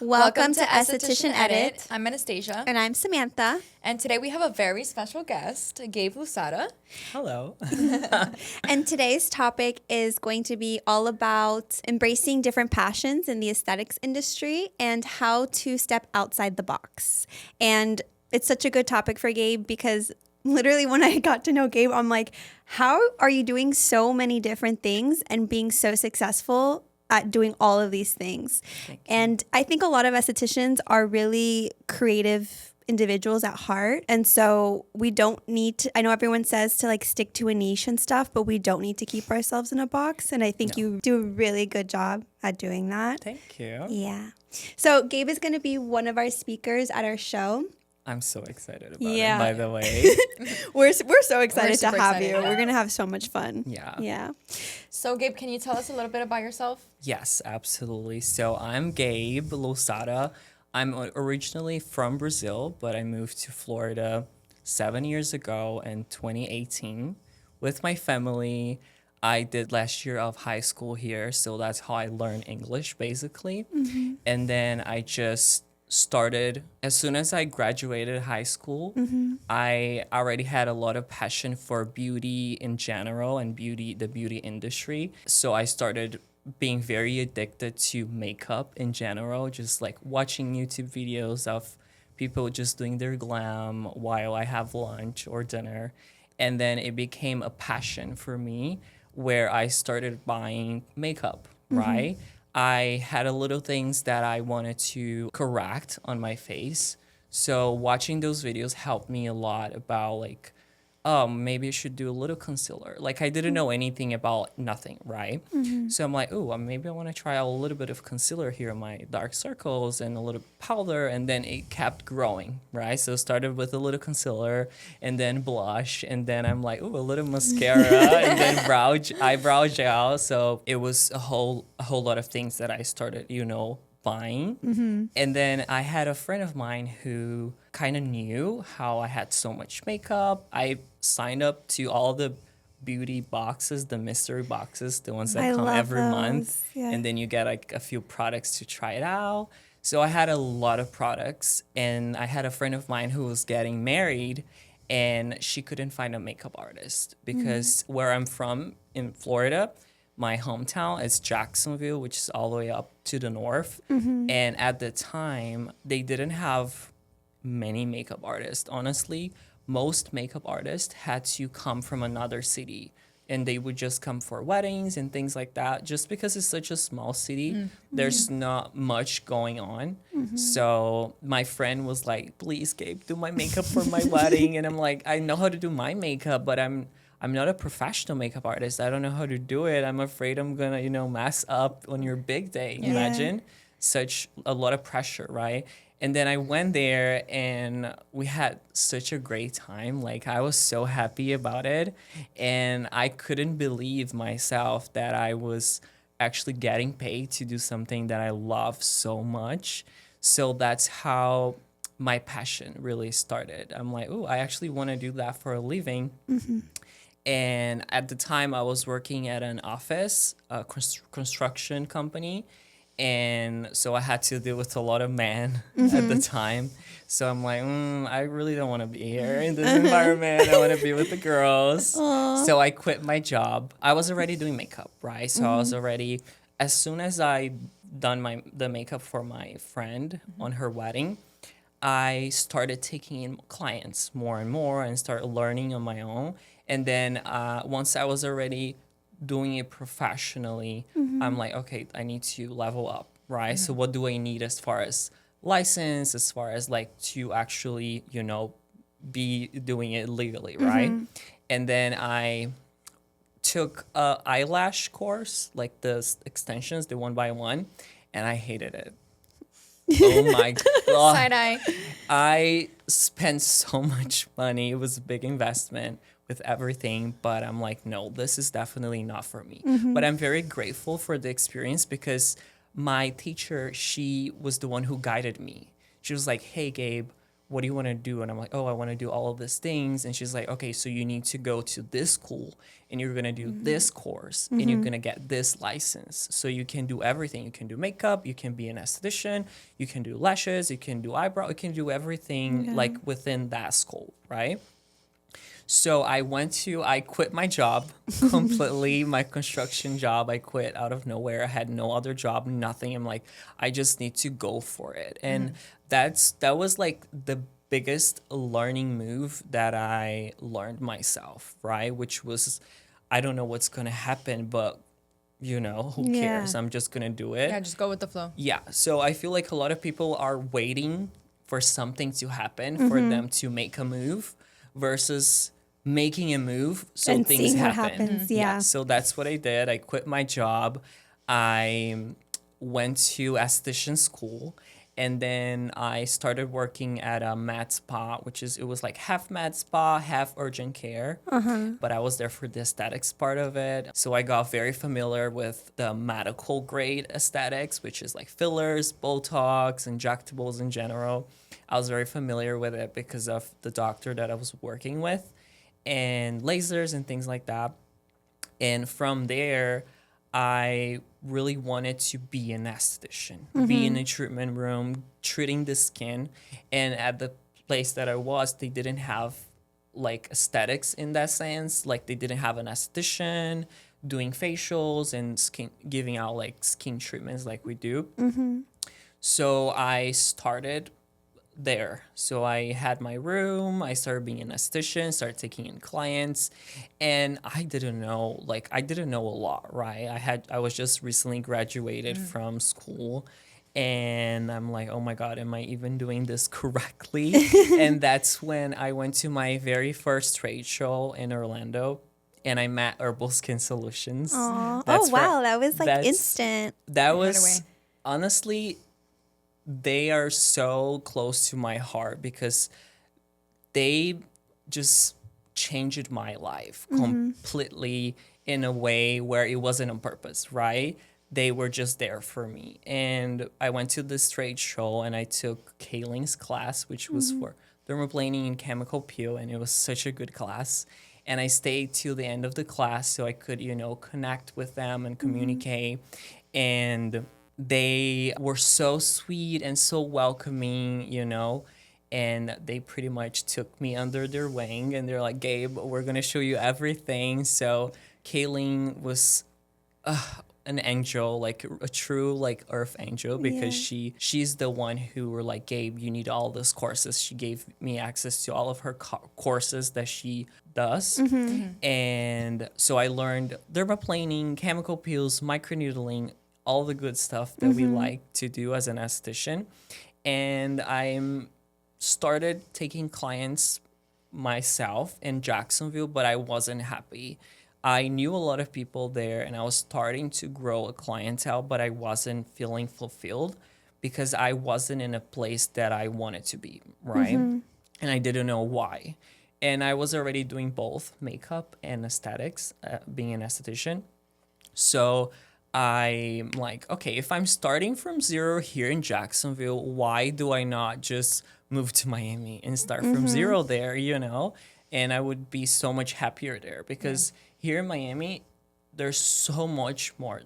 Welcome to Esthetician Edit. I'm Anastasia. And I'm Samantha. And today we have a very special guest, Gabe Lousada. Hello. And today's topic is going to be all about embracing different passions in the aesthetics industry and how to step outside the box. And it's such a good topic for Gabe because literally when I got to know Gabe, I'm like, how are you doing so many different things and being so successful at doing all of these things? And I think a lot of estheticians are really creative individuals at heart. And so we don't need to, I know everyone says to like stick to a niche and stuff, but we don't need to keep ourselves in a box. And I think you do a really good job at doing that. Thank you. Yeah. So Gabe is going to be one of our speakers at our show. I'm so excited about it, by the way. We're so excited to have you. Yeah. We're going to have so much fun. Yeah. So, Gabe, can you tell us a little bit about yourself? Yes, absolutely. So I'm Gabe Lousada. I'm originally from Brazil, but I moved to Florida 7 years ago in 2018 with my family. I did last year of high school here, so that's how I learned English, basically. Mm-hmm. And then I just started as soon as I graduated high school. I already had a lot of passion for beauty in general and the beauty industry. So I started being very addicted to makeup in general, just like watching YouTube videos of people just doing their glam while I have lunch or dinner. And then it became a passion for me where I started buying makeup, right? I had a little things that I wanted to correct on my face. So watching those videos helped me a lot about like, maybe I should do a little concealer. Like I didn't know anything about nothing, right? So I'm like, maybe I want to try a little bit of concealer here in my dark circles and a little powder. And then it kept growing, right? So it started with a little concealer and then blush. And then I'm like, a little mascara and then eyebrow gel. So it was a whole lot of things that I started, buying. And then I had a friend of mine who kind of knew how I had so much makeup. I signed up to all the beauty boxes, the mystery boxes, the ones that come every month. Yeah. And then you get like a few products to try it out. So I had a lot of products, and I had a friend of mine who was getting married, and she couldn't find a makeup artist because where I'm from in Florida, my hometown is Jacksonville, which is all the way up to the north. And at the time, they didn't have many makeup artists. Honestly, most makeup artists had to come from another city, and they would just come for weddings and things like that. Just because it's such a small city, there's not much going on. So my friend was like, please, Gabe, do my makeup for my wedding. And I'm like, I know how to do my makeup, but I'm not a professional makeup artist. I don't know how to do it. I'm afraid I'm going to, mess up on your big day. Yeah. Imagine such a lot of pressure, right? And then I went there and we had such a great time. Like I was so happy about it. And I couldn't believe myself that I was actually getting paid to do something that I love so much. So that's how my passion really started. I'm like, I actually want to do that for a living. And at the time, I was working at an office, a construction company. And so I had to deal with a lot of men at the time. So I'm like, I really don't want to be here in this environment. I want to be with the girls. Aww. So I quit my job. I was already doing makeup, right? So I was already, as soon as I done the makeup for my friend on her wedding, I started taking in clients more and more and started learning on my own. And then once I was already doing it professionally, I'm like, okay, I need to level up, right? So what do I need as far as license, as far as like to actually, be doing it legally, right? And then I took a eyelash course, like the extensions, the 1x1, and I hated it. Oh my God. Side-eye. I spent so much money. It was a big investment with everything, but I'm like, no, this is definitely not for me. But I'm very grateful for the experience because my teacher, she was the one who guided me. She was like, hey, Gabe, what do you want to do? And I'm like, oh, I want to do all of these things. And she's like, okay, so you need to go to this school and you're going to do this course and you're going to get this license. So you can do everything. You can do makeup, you can be an esthetician, you can do lashes, you can do eyebrow, you can do everything like within that school, right? So I quit my job completely, my construction job. I quit out of nowhere. I had no other job, nothing. I'm like, I just need to go for it. And that was like the biggest learning move that I learned myself, right? Which was, I don't know what's going to happen, but who cares? I'm just going to do it. Yeah, just go with the flow. Yeah. So I feel like a lot of people are waiting for something to happen for them to make a move versus making a move so and things seeing happen. what happens. Yeah. So that's what I did. I quit my job. I went to esthetician school, and then I started working at a med spa, it was like half med spa, half urgent care. But I was there for the aesthetics part of it. So I got very familiar with the medical grade aesthetics, which is like fillers, Botox, injectables in general. I was very familiar with it because of the doctor that I was working with, and lasers and things like that. And from there, I really wanted to be an esthetician, be in a treatment room, treating the skin. And at the place that I was, they didn't have like aesthetics in that sense. Like they didn't have an esthetician doing facials and skin, giving out like skin treatments like we do. So I started there. So I had my room, I started being an esthetician, started taking in clients, and I didn't know a lot, right? I was just recently graduated from school, and I'm like, oh my God, am I even doing this correctly? And that's when I went to my very first trade show in Orlando, and I met Herbal Skin Solutions. Aw. That's Oh, wow. right. That was like That's- instant. That Right was away. honestly, they are so close to my heart because they just changed my life completely in a way where it wasn't on purpose, right? They were just there for me. And I went to this trade show and I took Kayling's class, which was for dermaplaning and chemical peel, and it was such a good class. And I stayed till the end of the class so I could, connect with them and communicate. And they were so sweet and so welcoming, and they pretty much took me under their wing and they're like, Gabe, we're going to show you everything. So Kayleen was an angel, like a true like earth angel, because she's the one who were like, Gabe, you need all those courses. She gave me access to all of her courses that she does. And so I learned dermaplaning, chemical peels, microneedling, all the good stuff that we like to do as an esthetician. And I'm started taking clients myself in Jacksonville, but I wasn't happy. I knew a lot of people there and I was starting to grow a clientele, but I wasn't feeling fulfilled because I wasn't in a place that I wanted to be, right? And I didn't know why. And I was already doing both makeup and aesthetics, being an esthetician. So I'm like, okay, if I'm starting from zero here in Jacksonville, why do I not just move to Miami and start from zero there, And I would be so much happier there because here in Miami, there's so much more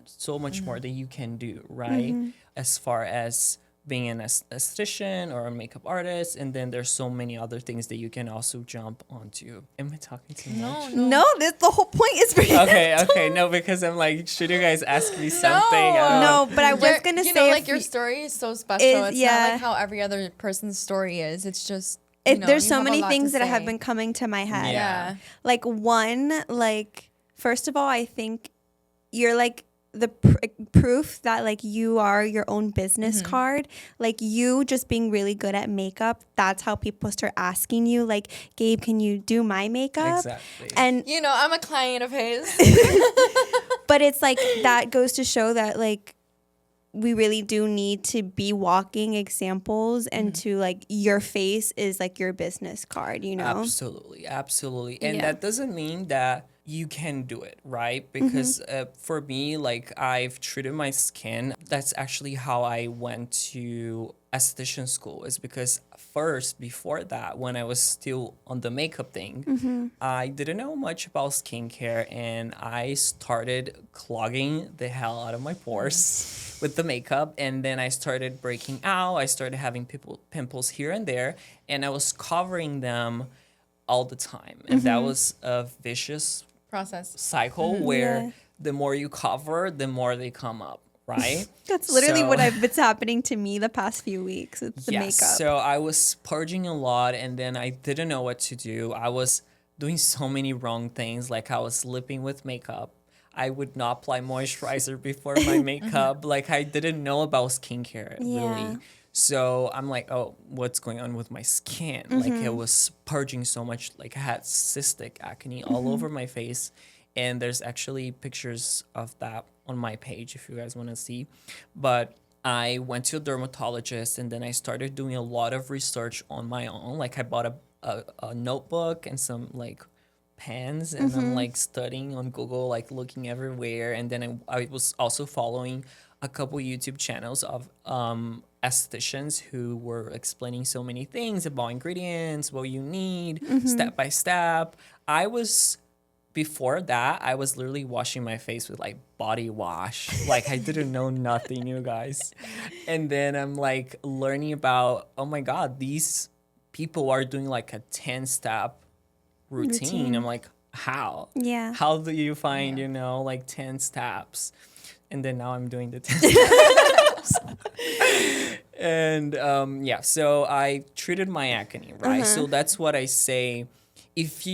that you can do, right? As far as being an esthetician or a makeup artist, and then there's so many other things that you can also jump onto. Am I talking too much? No, the whole point is for you. Okay, no, because I'm like, should you guys ask me something? No, but I was Your- going to you say know, if like your you- story is so special. It's not like how every other person's story is. It's just there's you so have a many lot things to that have say. been coming to my head. Yeah. Like first of all, I think you're like the proof that like you are your own business card. Like you just being really good at makeup, that's how people start asking you like, Gabe, can you do my makeup? Exactly. And I'm a client of his. but it's like that goes to show that like we really do need to be walking examples and to like your face is like your business card, Absolutely. And Yeah. that doesn't mean that you can do it, right? Because for me, like I've treated my skin. That's actually how I went to esthetician school is because first, before that, when I was still on the makeup thing, I didn't know much about skincare, and I started clogging the hell out of my pores with the makeup, and then I started breaking out. I started having pimples here and there, and I was covering them all the time, and that was a vicious process cycle where the more you cover, the more they come up. Right? That's literally what's happening to me the past few weeks with the makeup. So I was purging a lot, and then I didn't know what to do. I was doing so many wrong things. Like I was sleeping with makeup. I would not apply moisturizer before my makeup. Like I didn't know about skincare really. So I'm like, oh, what's going on with my skin? Like it was purging so much. Like I had cystic acne all over my face. And there's actually pictures of that on my page if you guys want to see. But I went to a dermatologist, and then I started doing a lot of research on my own. Like I bought a notebook and some like pens, and I'm like studying on Google, like looking everywhere. And then I was also following a couple YouTube channels of estheticians who were explaining so many things about ingredients, what you need, step by step. Before that, I was literally washing my face with like body wash. Like I didn't know nothing, you guys. And then I'm like learning about, oh my God, these people are doing like a 10-step routine. I'm like, how? Yeah. How do you find, like 10 steps? And then now I'm doing the 10 steps. And so I treated my acne, right? So that's what I say. If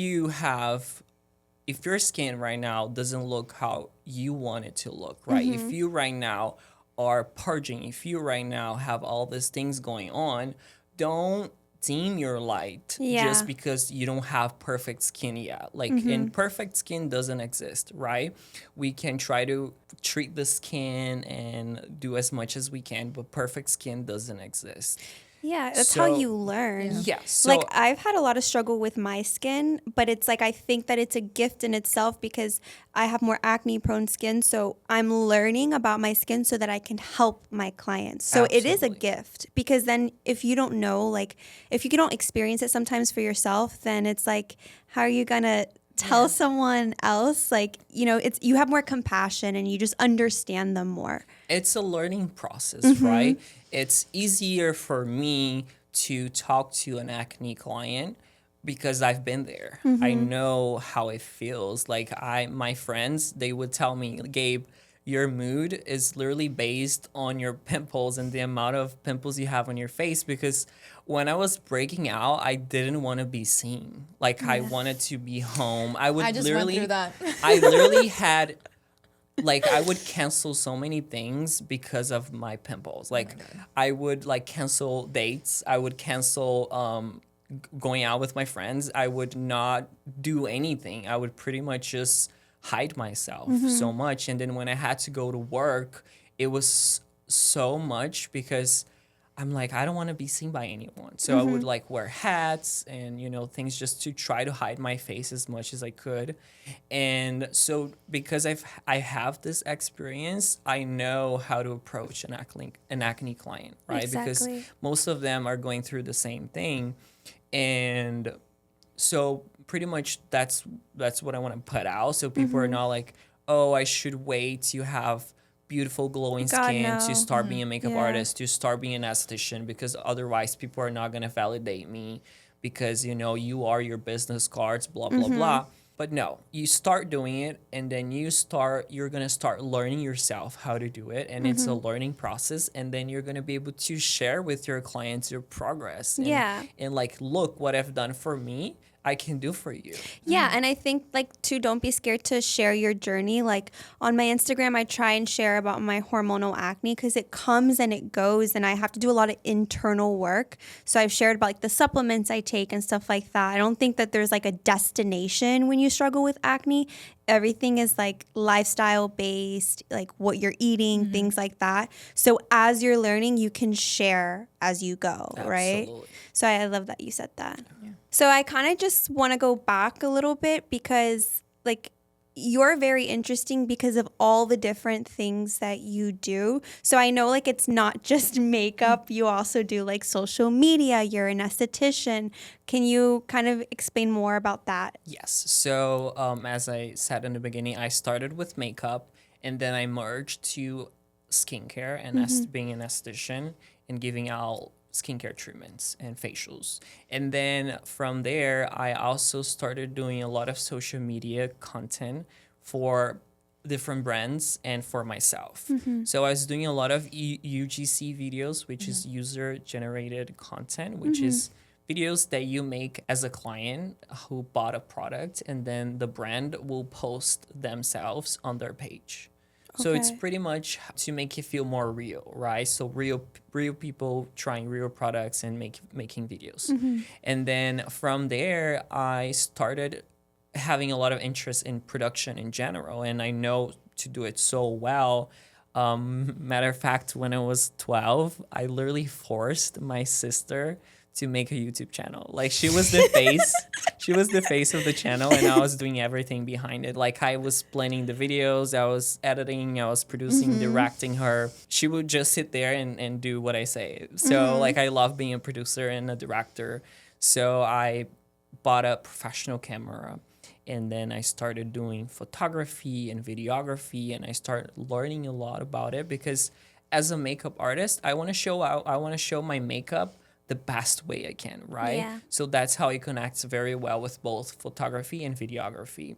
your skin right now doesn't look how you want it to look, right? If you right now are purging, if you right now have all these things going on, don't dim your light just because you don't have perfect skin yet. Like, and perfect skin doesn't exist, right? We can try to treat the skin and do as much as we can, but perfect skin doesn't exist. Yeah, that's how you learn. Yeah. So, like I've had a lot of struggle with my skin, but it's like I think that it's a gift in itself because I have more acne prone skin. So I'm learning about my skin so that I can help my clients. So it is a gift, because then if you don't know, like if you don't experience it sometimes for yourself, then it's like, how are you going to tell someone else? Like, it's, you have more compassion and you just understand them more. It's a learning process, right? It's easier for me to talk to an acne client because I've been there. I know how it feels. Like my friends, they would tell me, Gabe, your mood is literally based on your pimples and the amount of pimples you have on your face. Because when I was breaking out, I didn't want to be seen. Like I wanted to be home. I just went through that. I literally had, like, I would cancel so many things because of my pimples. Like I would like cancel dates. I would cancel going out with my friends. I would not do anything. I would pretty much just hide myself so much. And then when I had to go to work, it was so much because I'm like, I don't want to be seen by anyone. So I would like wear hats and, things just to try to hide my face as much as I could. And so because I have this experience, I know how to approach an acne client, right? Exactly. Because most of them are going through the same thing. And so pretty much that's what I want to put out. So people are not like, oh, I should wait to have beautiful glowing skin to start being a makeup artist, to start being an esthetician, because otherwise people are not going to validate me because, you are your business cards, blah, blah, blah. But no, you start doing it, and then you're going to start learning yourself how to do it. And it's a learning process. And then you're going to be able to share with your clients your progress. And like, look what I've done for me, I can do for you. Yeah, and I think like too, don't be scared to share your journey. Like on my Instagram, I try and share about my hormonal acne because it comes and it goes, and I have to do a lot of internal work. So I've shared about like the supplements I take and stuff like that. I don't think that there's like a destination when you struggle with acne. Everything is like lifestyle based, like what you're eating, things like that. So as you're learning, you can share as you go, right? So I love that you said that. Yeah. So I kind of just want to go back a little bit because like you're very interesting because of all the different things that you do. So I know like it's not just makeup. You also do like social media. You're an esthetician. Can you kind of explain more about that? Yes. So, as I said in the beginning, I started with makeup and then I merged to skincare and being an esthetician and giving out skincare treatments and facials. And then from there, I also started doing a lot of social media content for different brands and for myself. So I was doing a lot of UGC videos, which is user generated content, which is videos that you make as a client who bought a product, and then the brand will post themselves on their page. So it's pretty much to make it feel more real, right? So real people trying real products and making videos. And then from there, I started having a lot of interest in production in general, and I know to do it so well. Matter of fact, when I was 12, I literally forced my sister to make a YouTube channel. Like she was the face, she was the face of the channel, and I was doing everything behind it. Like I was planning the videos, I was editing, I was producing, directing her. She would just sit there and do what I say. So like I love being a producer and a director. So I bought a professional camera. And then I started doing photography and videography, and I started learning a lot about it because as a makeup artist, I want to show my makeup the best way I can, right? Yeah. So that's how it connects very well with both photography and videography.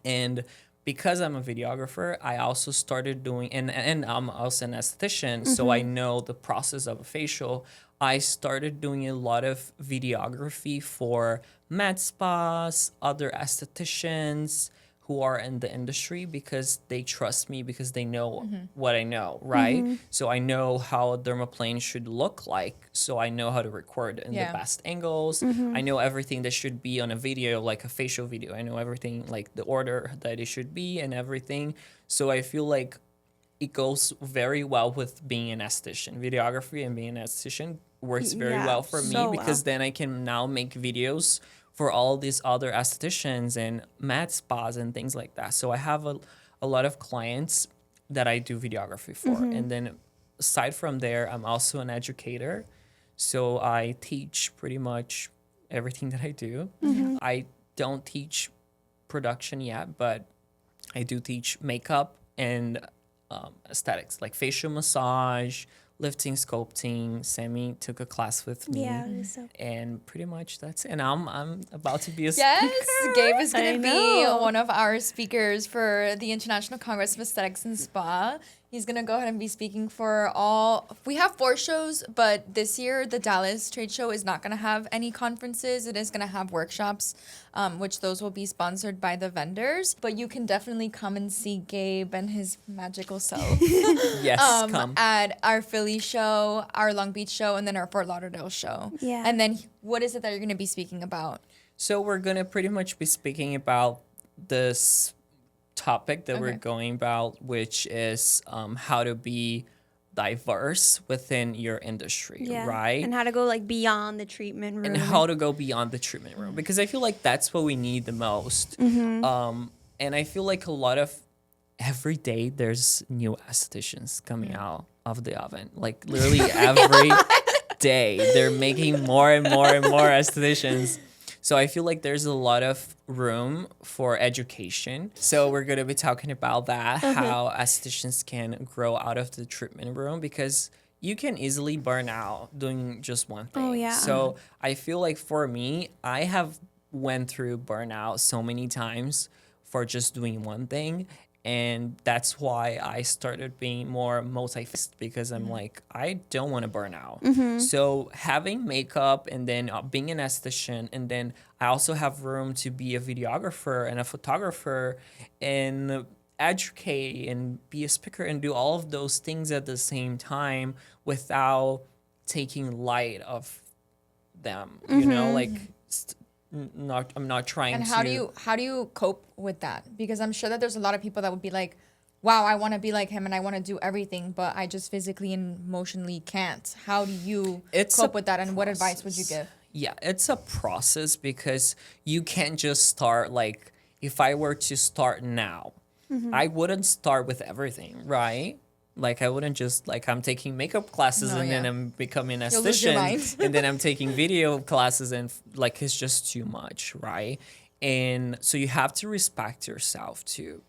And because I'm a videographer, I also started doing, and I'm also an esthetician, so I know the process of a facial. I started doing a lot of videography for med spas, other estheticians who are in the industry because they trust me because they know what I know, right? So I know how a dermaplane should look like. So I know how to record in the best angles. I know everything that should be on a video, like a facial video. I know everything, like the order that it should be and everything. So I feel like it goes very well with being an esthetician. Videography and being an esthetician works very well for me because then I can now make videos for all these other estheticians and med spas and things like that. So I have a lot of clients that I do videography for. And then aside from there, I'm also an educator. So I teach pretty much everything that I do. I don't teach production yet, but I do teach makeup and aesthetics, like facial massage, lifting, sculpting. Sammy took a class with me. And pretty much that's it. And I'm about to be a speaker. Yes, Gabe is going to be one of our speakers for the International Congress of Aesthetics and Spa. He's going to go ahead and be speaking for we have 4 shows, but this year the Dallas trade show is not going to have any conferences. It is going to have workshops, which those will be sponsored by the vendors. But you can definitely come and see Gabe and his magical self. Yes, come. At our Philly show, our Long Beach show, and then our Fort Lauderdale show. Yeah. And then what is it that you're going to be speaking about? So we're going to pretty much be speaking about this topic that we're going about, which is how to be diverse within your industry, right? And how to go like beyond the treatment room. And how to go beyond the treatment room, because I feel like that's what we need the most. And I feel like every day there's new estheticians coming out of the oven. Like literally every day they're making more and more and more estheticians. So I feel like there's a lot of room for education. So we're going to be talking about that, how estheticians can grow out of the treatment room, because you can easily burn out doing just one thing. So I feel like for me, I have went through burnout so many times for just doing one thing. And that's why I started being more multi-faced, because I'm like, I don't want to burn out. So having makeup and then being an esthetician, and then I also have room to be a videographer and a photographer and educate and be a speaker and do all of those things at the same time without taking light of them, you know, like I'm not trying to. And how do you cope with that? Because I'm sure that there's a lot of people that would be like, wow, I want to be like him and I want to do everything, but I just physically and emotionally can't. How do you cope with that, and what advice would you give? Yeah, it's a process, because you can't just start like if I were to start now, I wouldn't start with everything, right? Like I wouldn't just like I'm taking makeup classes No, and then yeah. I'm becoming an You'll lose your esthetician mind. and then I'm taking video classes and like it's just too much, right? And so you have to respect yourself too.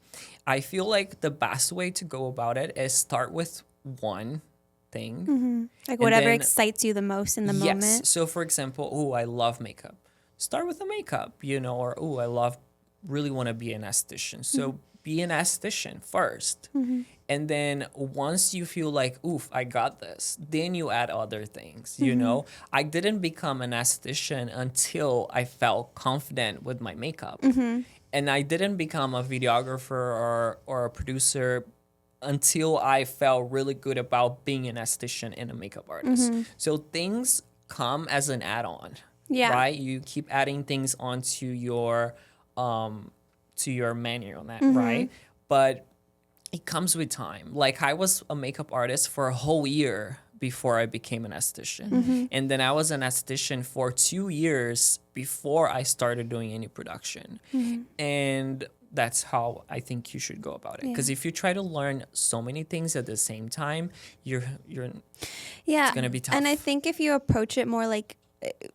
I feel like the best way to go about it is start with one thing. Like And whatever then- excites you the most in the yes. moment. So for example, oh, I love makeup. Start with the makeup, you know, or oh, I love really want to be an esthetician. So be an esthetician first. And then once you feel like, oof, I got this, then you add other things, you know? I didn't become an esthetician until I felt confident with my makeup. And I didn't become a videographer or a producer until I felt really good about being an esthetician and a makeup artist. So things come as an add-on, Yeah. right? You keep adding things onto your menu, right? But it comes with time. Like I was a makeup artist for a whole year before I became an esthetician. And then I was an esthetician for 2 years before I started doing any production. And that's how I think you should go about it. Because if you try to learn so many things at the same time, you're Yeah. it's gonna be tough. And I think if you approach it more like,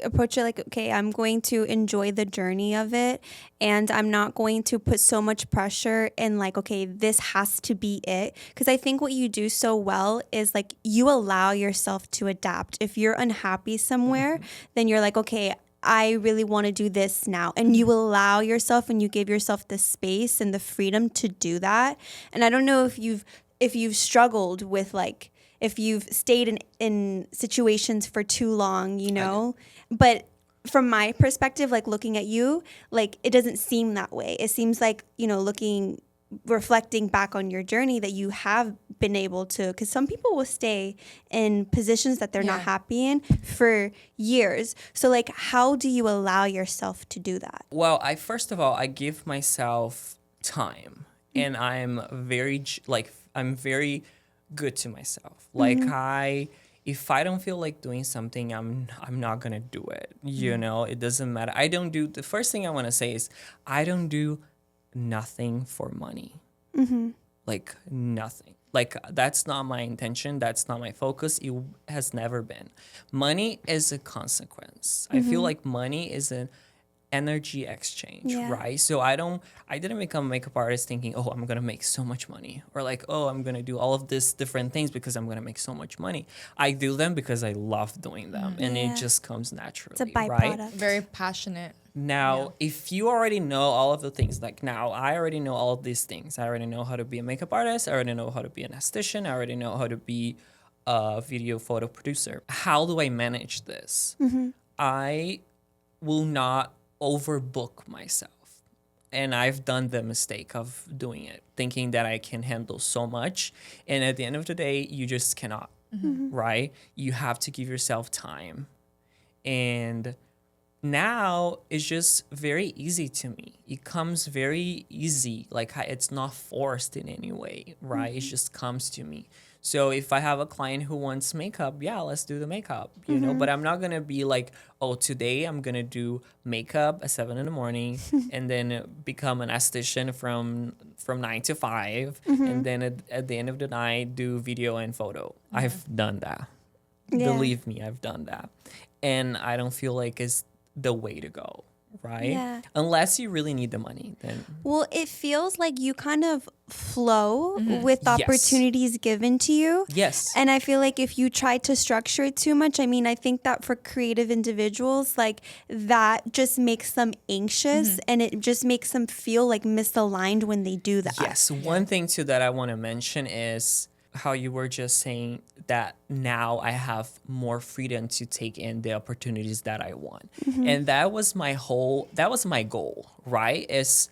okay, I'm going to enjoy the journey of it, and I'm not going to put so much pressure in like, okay, this has to be it. Because I think what you do so well is like you allow yourself to adapt. If you're unhappy somewhere, then you're like, okay, I really want to do this now. And you allow yourself and you give yourself the space and the freedom to do that. And I don't know if you've struggled with like, if you've stayed in situations for too long, you know, but from my perspective, like looking at you, like it doesn't seem that way. It seems like, you know, reflecting back on your journey that you have been able to, because some people will stay in positions that they're not happy in for years. So like, how do you allow yourself to do that? Well, first of all, I give myself time, and I'm very good to myself. Like if I don't feel like doing something, I'm not gonna do it. You know, it doesn't matter. The first thing I want to say is I don't do nothing for money. Like nothing. Like that's not my intention. That's not my focus. It has never been. Money is a consequence. I feel like money is an energy exchange, right? So I didn't become a makeup artist thinking, oh, I'm gonna make so much money, or like, oh, I'm gonna do all of these different things because I'm gonna make so much money. I do them because I love doing them, and it just comes naturally. It's a byproduct. Right? Very passionate. Now, if you already know all of the things, like now I already know all of these things. I already know how to be a makeup artist. I already know how to be an esthetician. I already know how to be a video photo producer. How do I manage this? I will not overbook myself. And I've done the mistake of doing it, thinking that I can handle so much. And at the end of the day, you just cannot, right? You have to give yourself time. And now it's just very easy to me. It comes very easy. Like it's not forced in any way, right? It just comes to me. So if I have a client who wants makeup, yeah, let's do the makeup, you know, but I'm not going to be like, oh, today I'm going to do makeup at 7 a.m. and then become an esthetician from 9 to 5. And then at the end of the night, do video and photo. I've done that. Yeah. Believe me, I've done that. And I don't feel like it's the way to go, right? Yeah. Unless you really need the money, then. Well, it feels like you kind of flow with opportunities given to you. Yes. And I feel like if you try to structure it too much, I mean, I think that for creative individuals, like that just makes them anxious and it just makes them feel like misaligned when they do that. Yes. One thing too that I want to mention is how you were just saying that now I have more freedom to take in the opportunities that I want. And that was my goal, right? Is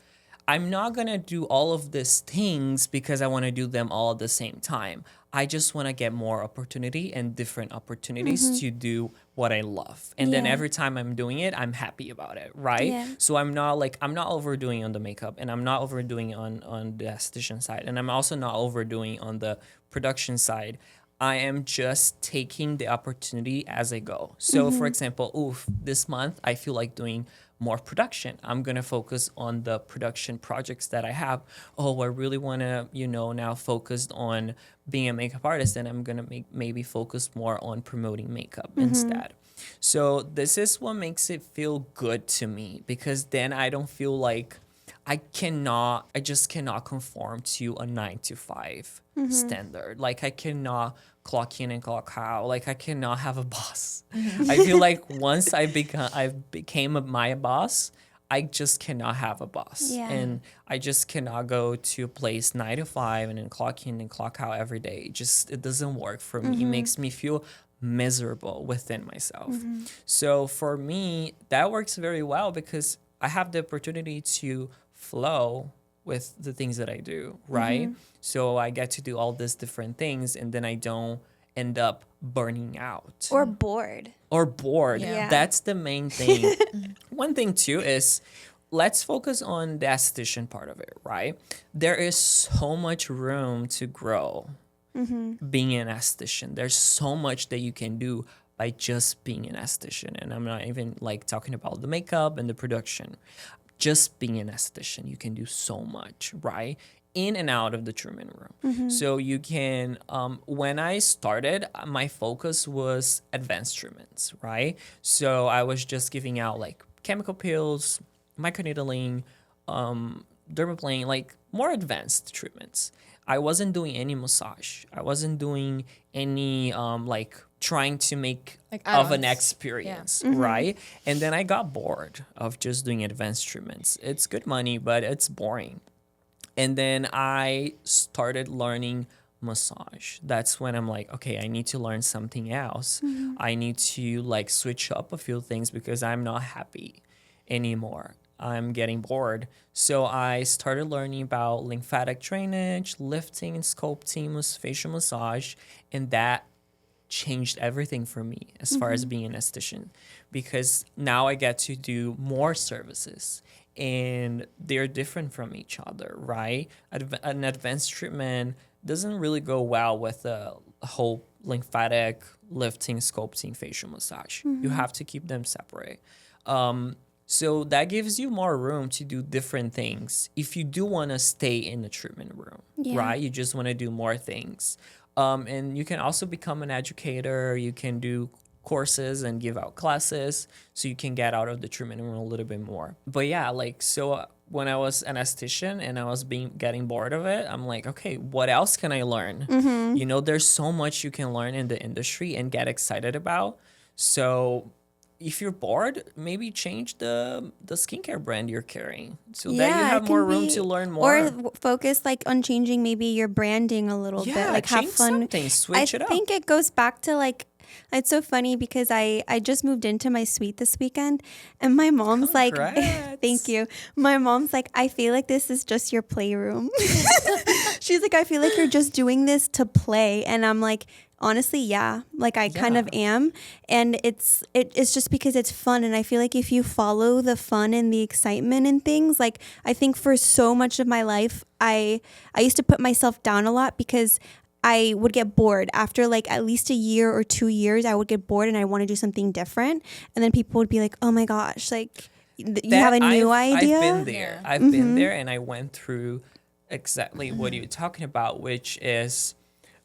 I'm not going to do all of these things because I want to do them all at the same time. I just want to get more opportunity and different opportunities to do what I love. And then every time I'm doing it, I'm happy about it, right? Yeah. So I'm not overdoing on the makeup, and I'm not overdoing on the esthetician side. And I'm also not overdoing on the production side. I am just taking the opportunity as I go. So for example, this month I feel like doing more production. I'm going to focus on the production projects that I have. I really want to, now focus on being a makeup artist, and I'm going to maybe focus more on promoting makeup instead. So this is what makes it feel good to me, because then I don't feel like I just cannot conform to a 9 to 5 standard. Like I cannot clock in and clock out. Like I cannot have a boss. I feel like once I became my boss, I just cannot have a boss. Yeah. And I just cannot go to a place 9 to 5 and then clock in and clock out every day. It doesn't work for me. It makes me feel miserable within myself. So for me, that works very well because I have the opportunity to flow with the things that I do, right? So I get to do all these different things, and then I don't end up burning out. Or bored. Yeah. That's the main thing. One thing too is, let's focus on the esthetician part of it, right? There is so much room to grow being an esthetician. There's so much that you can do by just being an esthetician. And I'm not even like talking about the makeup and the production. Just being an esthetician, you can do so much, right? In and out of the treatment room. So you can, when I started, my focus was advanced treatments, right? So I was just giving out like chemical peels, microneedling, dermaplaning, like more advanced treatments. I wasn't doing any massage. I wasn't doing any like trying to make Like of an add-ons. experience, right? And then I got bored of just doing advanced treatments. It's good money, but it's boring. And then I started learning massage. That's when I'm like, okay, I need to learn something else. I need to like switch up a few things because I'm not happy anymore. I'm getting bored. So I started learning about lymphatic drainage, lifting and sculpting, facial massage, and that changed everything for me as far as being an esthetician, because now I get to do more services and they're different from each other, right? An advanced treatment doesn't really go well with a whole lymphatic, lifting, sculpting, facial massage. You have to keep them separate. So that gives you more room to do different things if you do want to stay in the treatment room, right? You just want to do more things. And you can also become an educator. You can do courses and give out classes so you can get out of the treatment room a little bit more. But yeah, like, so when I was an esthetician and I was getting bored of it, I'm like, okay, what else can I learn? There's so much you can learn in the industry and get excited about. So if you're bored, maybe change the skincare brand you're carrying so that you have more room to learn more. Or focus like on changing maybe your branding a little bit. Like have change fun. something, switch it up. I think it goes back to like, it's so funny because I just moved into my suite this weekend and my mom's like, thank you. My mom's like, I feel like this is just your playroom. She's like, I feel like you're just doing this to play. And I'm like, honestly, yeah, like I kind of am. And it's just because it's fun. And I feel like if you follow the fun and the excitement and things, like I think for so much of my life, I used to put myself down a lot because I would get bored after like at least a year or 2 years. I would get bored and I want to do something different. And then people would be like, oh my gosh, like you have a new idea. I've been there. I've been there and I went through exactly what you're talking about, which is,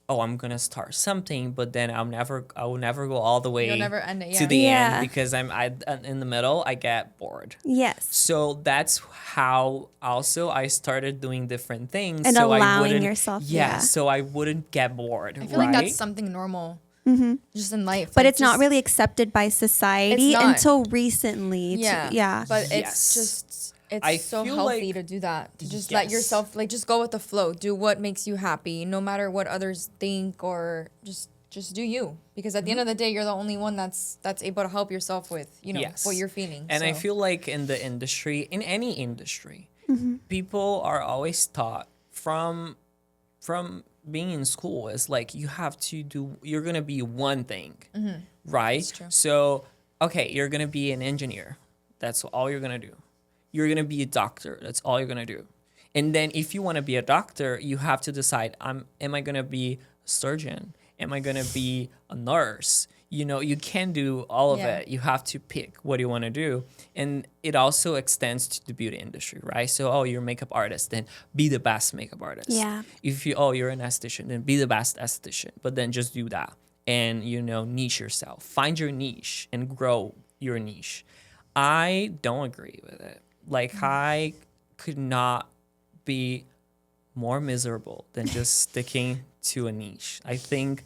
I'm gonna start something, but then I will never go all the way You'll never end it, to the end because I'm in the middle. I get bored. Yes. So that's how also I started doing different things And so allowing yourself. so I wouldn't get bored. I feel like that's something normal, just in life. But like, it's not really accepted by society It's not. until recently. Yeah. But Yes. it's just, it's I so feel healthy like- to do that. To just let yourself, like, just go with the flow. Do what makes you happy, no matter what others think, or just do you. Because at the end of the day, you're the only one that's able to help yourself with, what you're feeling. And I So- feel like in the industry, in any industry, people are always taught from being in school is like you're gonna be one thing, right? That's true. So okay, you're gonna be an engineer. That's all you're gonna do. You're gonna be a doctor. That's all you're gonna do. And then if you want to be a doctor, you have to decide: am I gonna be a surgeon? Am I going to be a nurse? You know, you can't do all of Yeah. it. You have to pick what you want to do. And it also extends to the beauty industry, right? So, oh, you're a makeup artist, then be the best makeup artist. Yeah. If you're an esthetician, then be the best esthetician. But then just do that and, you know, niche yourself. Find your niche and grow your niche. I don't agree with it. Like, I could not be more miserable than just sticking to a niche. I think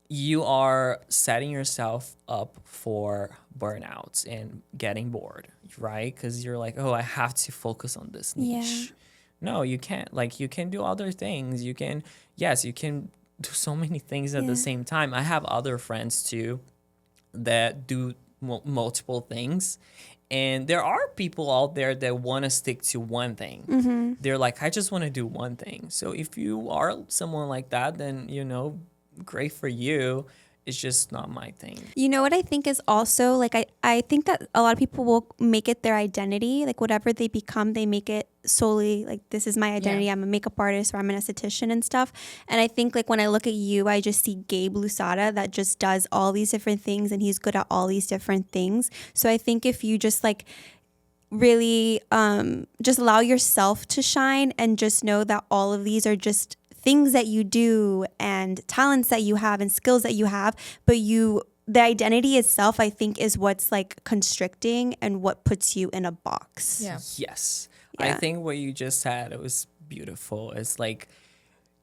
you are setting yourself up for burnouts and getting bored, right? Because you're like, oh, I have to focus on this niche. Yeah. No, you can't. Like, you can do other things. You can, yes, you can do so many things at the same time. I have other friends too that do multiple things. And there are people out there that want to stick to one thing. They're like, I just want to do one thing. So if you are someone like that, then, you know, great for you. It's just not my thing. You know what I think is also like I think that a lot of people will make it their identity, like whatever they become, they make it solely like this is my identity. I'm a makeup artist or I'm an esthetician and stuff. And I think like when I look at you, I just see Gabe Lousada that just does all these different things and he's good at all these different things. So I think if you just like really just allow yourself to shine and just know that all of these are just things that you do and talents that you have and skills that you have, but the identity itself, I think, is what's like constricting and what puts you in a box. Yeah. Yes. Yeah. I think what you just said, it was beautiful. It's like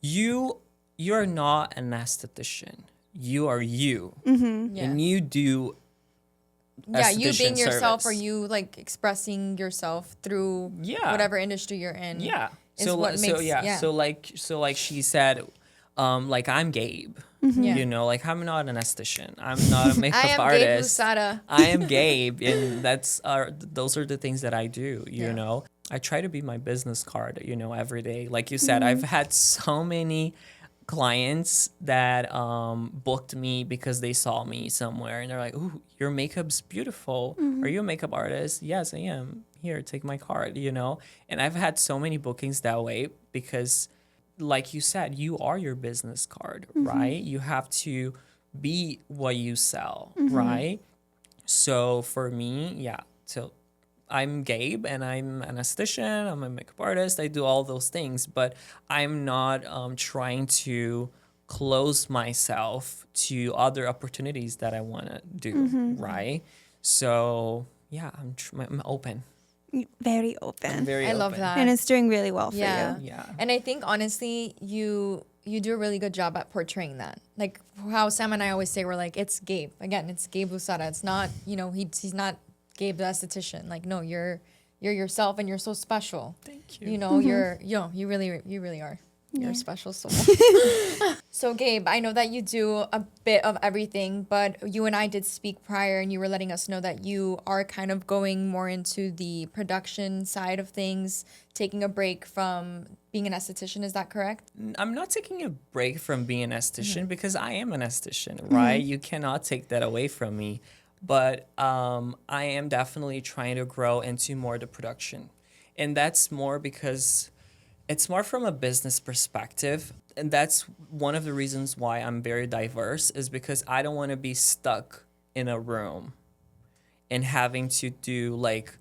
you're not an esthetician. You are you. Yeah. And you do You being esthetician yourself service. or you like expressing yourself through whatever industry you're in. Yeah. is So what makes- yeah. So like she said, like I'm Gabe. Yeah. You know, like I'm not an esthetician. I'm not a makeup I am artist. Gabe Lousada. I am Gabe, and those are the things that I do. You Yeah. know, I try to be my business card. You know, every day. Like you said, I've had so many clients that booked me because they saw me somewhere, and they're like, "Ooh, your makeup's beautiful. Are you a makeup artist?" Yes, I am. Here, take my card. You know, and I've had so many bookings that way because, like you said, you are your business card, right? You have to be what you sell, right? So for me, yeah. So I'm Gabe and I'm an esthetician, I'm a makeup artist, I do all those things, but I'm not trying to close myself to other opportunities that I want to do, right? So yeah, I'm open. Very open. I'm very I love open. that. And it's doing really well for Yeah. you. Yeah. And I think honestly, you do a really good job at portraying that. Like how Sam and I always say, we're like, it's Gabe. Again, it's Gabe Lousada. It's not, you know, he's not Gabe the esthetician. Like, no, you're yourself and you're so special. Thank you. You know, you really are. You're a special soul. So Gabe, I know that you do a bit of everything, but you and I did speak prior and you were letting us know that you are kind of going more into the production side of things, taking a break from being an esthetician. Is that correct? I'm not taking a break from being an esthetician because I am an esthetician, right? You cannot take that away from me. But I am definitely trying to grow into more the production. And that's more because it's more from a business perspective. And that's one of the reasons why I'm very diverse is because I don't want to be stuck in a room and having to do like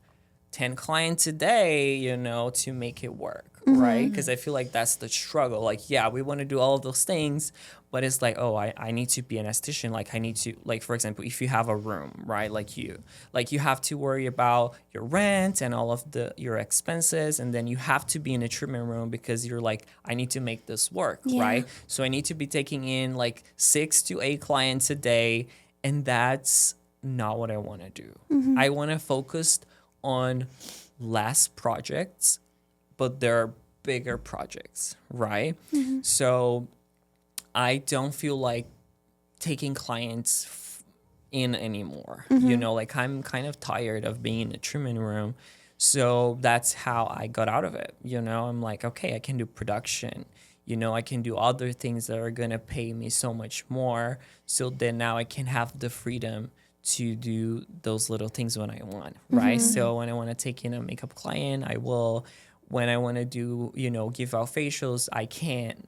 10 clients a day, you know, to make it work, right? Because I feel like that's the struggle. Like, yeah, we want to do all of those things, but it's like, oh, I need to be an esthetician. Like, I need to, like, for example, if you have a room, right, like you have to worry about your rent and all of your expenses, and then you have to be in a treatment room because you're like, I need to make this work, right? So I need to be taking in like 6 to 8 clients a day, and that's not what I want to do. I want to focus on less projects, but they're bigger projects, right? So I don't feel like taking clients in anymore. You know, like I'm kind of tired of being in a treatment room. So that's how I got out of it. You know, I'm like, okay, I can do production. You know, I can do other things that are going to pay me so much more. So then now I can have the freedom to do those little things when I want, right? So when I want to take in a makeup client, I will. when I want to do, give out facials, I can't,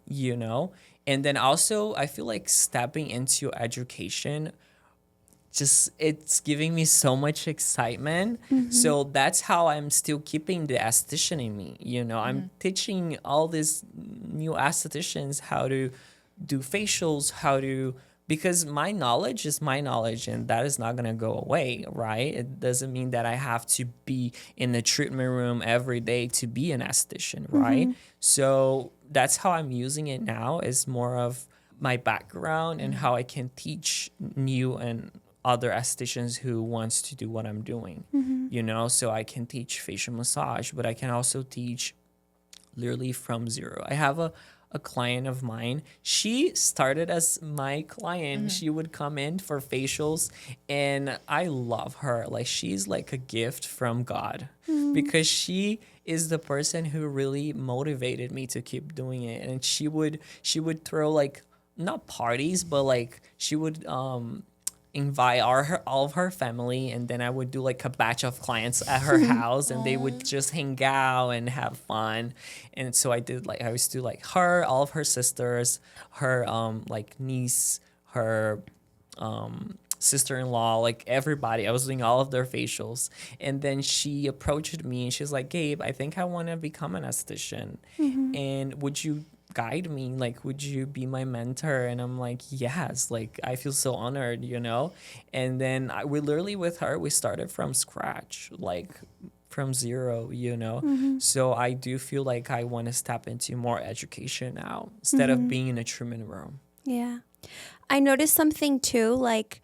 And then also, I feel like stepping into education, just it's giving me so much excitement. So that's how I'm still keeping the esthetician in me. I'm teaching all these new estheticians how to do facials, because my knowledge is my knowledge, and that is not going to go away, right? It doesn't mean that I have to be in the treatment room every day to be an esthetician, right? So that's how I'm using it now, is more of my background and how I can teach new and other estheticians who wants to do what I'm doing, so I can teach facial massage, but I can also teach literally from zero. I have a client of mine. She started as my client. She would come in for facials, and I love her. Like, she's like a gift from God, because she is the person who really motivated me to keep doing it. And she would throw, like, not parties, but like she would invite all of her family, and then I would do like a batch of clients at her house, and they would just hang out and have fun. And so I used to do like her, all of her sisters, her like niece, her sister-in-law, like everybody. I was doing all of their facials. And then she approached me and she's like, Gabe, I think I want to become an esthetician. And would you guide me? Like, would you be my mentor? And I'm like, yes, like, I feel so honored, And then we literally, with her, we started from scratch, like from zero, So I do feel like I want to step into more education now instead of being in a treatment room. Yeah. I noticed something too, like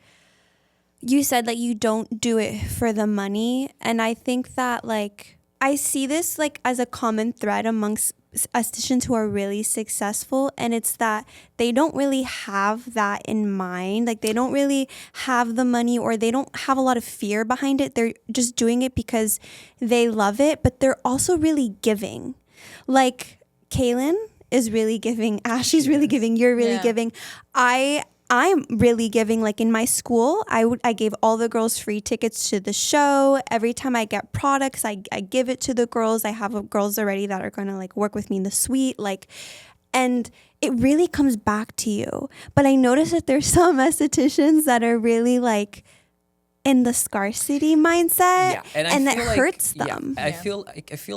you said that you don't do it for the money. And I think that, like, I see this like as a common thread amongst estheticians who are really successful, and it's that they don't really have that in mind. Like, they don't really have the money, or they don't have a lot of fear behind it. They're just doing it because they love it, but they're also really giving. Like, Kaylin is really giving, Ashley's really giving, you're really giving. I'm really giving. Like, in my school, I gave all the girls free tickets to the show. Every time I get products, I give it to the girls. I have girls already that are going to like work with me in the suite. Like, and it really comes back to you. But I notice that there's some estheticians that are really like in the scarcity mindset, and that hurts them. I feel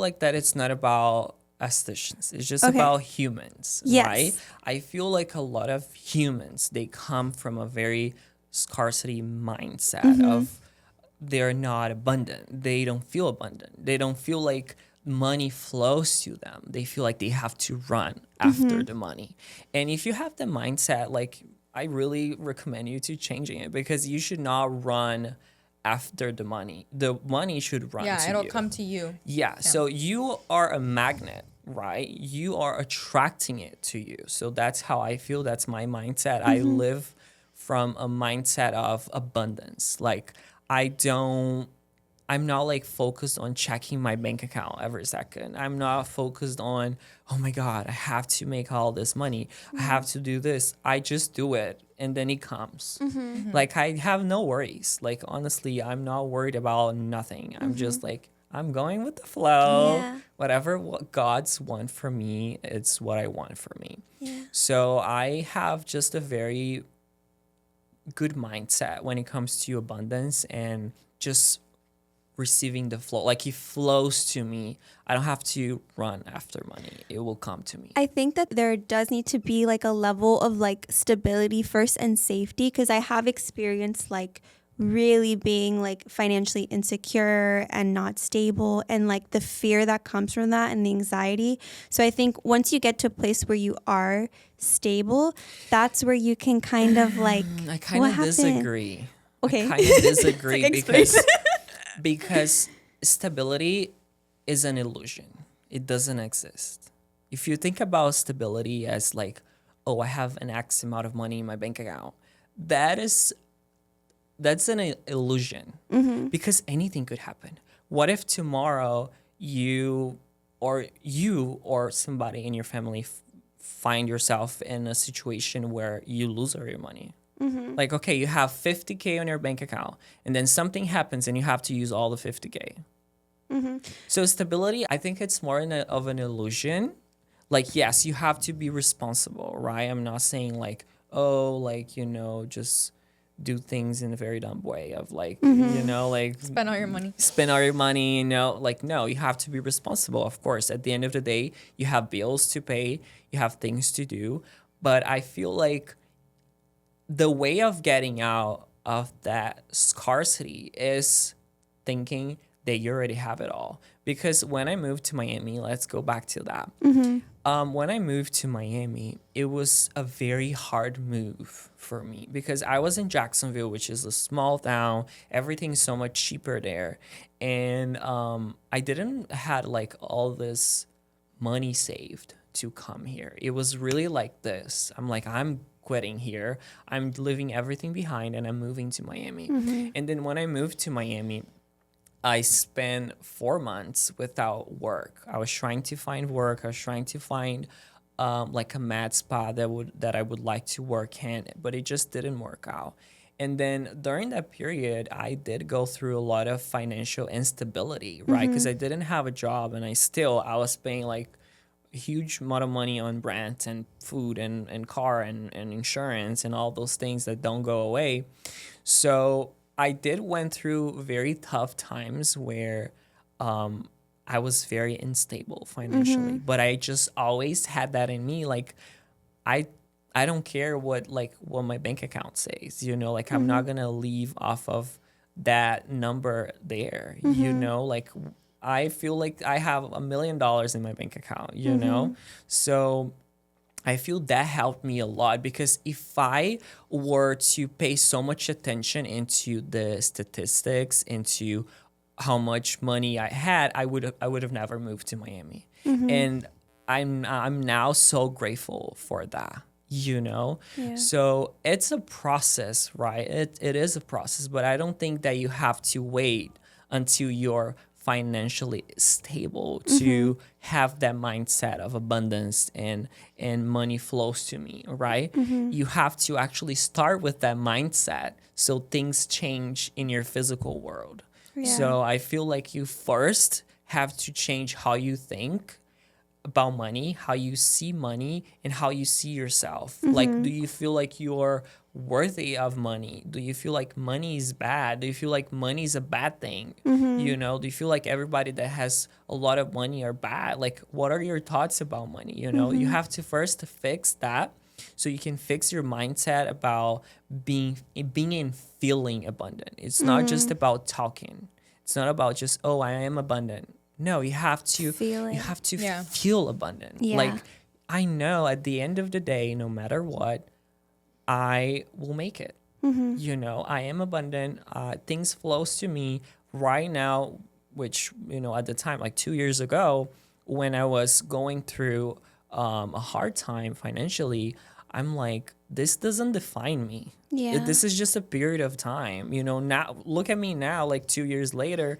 like that it's not about estheticians. It's just about humans, right? I feel like a lot of humans, they come from a very scarcity mindset of they're not abundant. They don't feel abundant. They don't feel like money flows to them. They feel like they have to run after the money. And if you have the mindset, like, I really recommend you to changing it, because you should not run after the money. The money should run to you. Yeah, it'll come to you. Yeah, so you are a magnet, right? You are attracting it to you. So that's how I feel. That's my mindset. I live from a mindset of abundance. Like, I'm not like focused on checking my bank account every second. I'm not focused on, oh my God, I have to make all this money. I have to do this. I just do it, and then it comes. Like, I have no worries. Like, honestly, I'm not worried about nothing. I'm just like, I'm going with the flow. Whatever what God's want for me, it's what I want for me. So I have just a very good mindset when it comes to abundance and just receiving the flow. Like, it flows to me. I don't have to run after money. It will come to me. I think that there does need to be like a level of like stability first and safety, because I have experienced like really being like financially insecure and not stable, and like the fear that comes from that and the anxiety. So I think once you get to a place where you are stable, that's where you can kind of like, I kind of disagree. Okay. I kind of disagree like, because stability is an illusion. It doesn't exist. If you think about stability as like, oh, I have an X amount of money in my bank account, that's an illusion, because anything could happen. What if tomorrow you or somebody in your family find yourself in a situation where you lose all your money? Like, okay, you have $50K on your bank account, and then something happens and you have to use all the $50K. So stability, I think it's more of an illusion. Like, yes, you have to be responsible, right? I'm not saying like, oh, like, just do things in a very dumb way of like, like Spend all your money. spend all your money, like, no, you have to be responsible. Of course, at the end of the day, you have bills to pay, you have things to do. But I feel like the way of getting out of that scarcity is thinking that you already have it all. Because when I moved to Miami, let's go back to that. When I moved to Miami, it was a very hard move for me because I was in Jacksonville, which is a small town. Everything's so much cheaper there. And I didn't had like all this money saved to come here. It was really like this. I'm like, I'm quitting here. I'm leaving everything behind and I'm moving to Miami. And then when I moved to Miami, I spent 4 months without work. I was trying to find work. I was trying to find like a med spa that I would like to work in, but it just didn't work out. And then during that period, I did go through a lot of financial instability, right? Because I didn't have a job and I was paying like a huge amount of money on rent and food and car and insurance and all those things that don't go away. So I did went through very tough times where I was very unstable financially, but I just always had that in me. Like I don't care what my bank account says, like I'm not gonna leave off of that number there, like I feel like I have $1 million in my bank account, so I feel that helped me a lot because if I were to pay so much attention into the statistics, into how much money I had, I would have never moved to Miami. And I'm now so grateful for that, Yeah. So it's a process, right? It is a process, but I don't think that you have to wait until you're financially stable to have that mindset of abundance and money flows to me, right? You have to actually start with that mindset so things change in your physical world. So I feel like you first have to change how you think about money, how you see money, and how you see yourself. Like, do you feel like you're worthy of money? Do you feel like money is bad? Do you feel like money is a bad thing? Do you feel like everybody that has a lot of money are bad? Like, what are your thoughts about money? You have to first fix that so you can fix your mindset about being and feeling abundant. It's not just about talking. It's not about just, oh, I am abundant. No, you have to feel it. You have to feel abundant. Yeah. Like, I know at the end of the day, no matter what, I will make it. I am abundant. Things flows to me right now, which, at the time, like 2 years ago, when I was going through a hard time financially, I'm like, this doesn't define me. Yeah. This is just a period of time. Now look at me now, like 2 years later,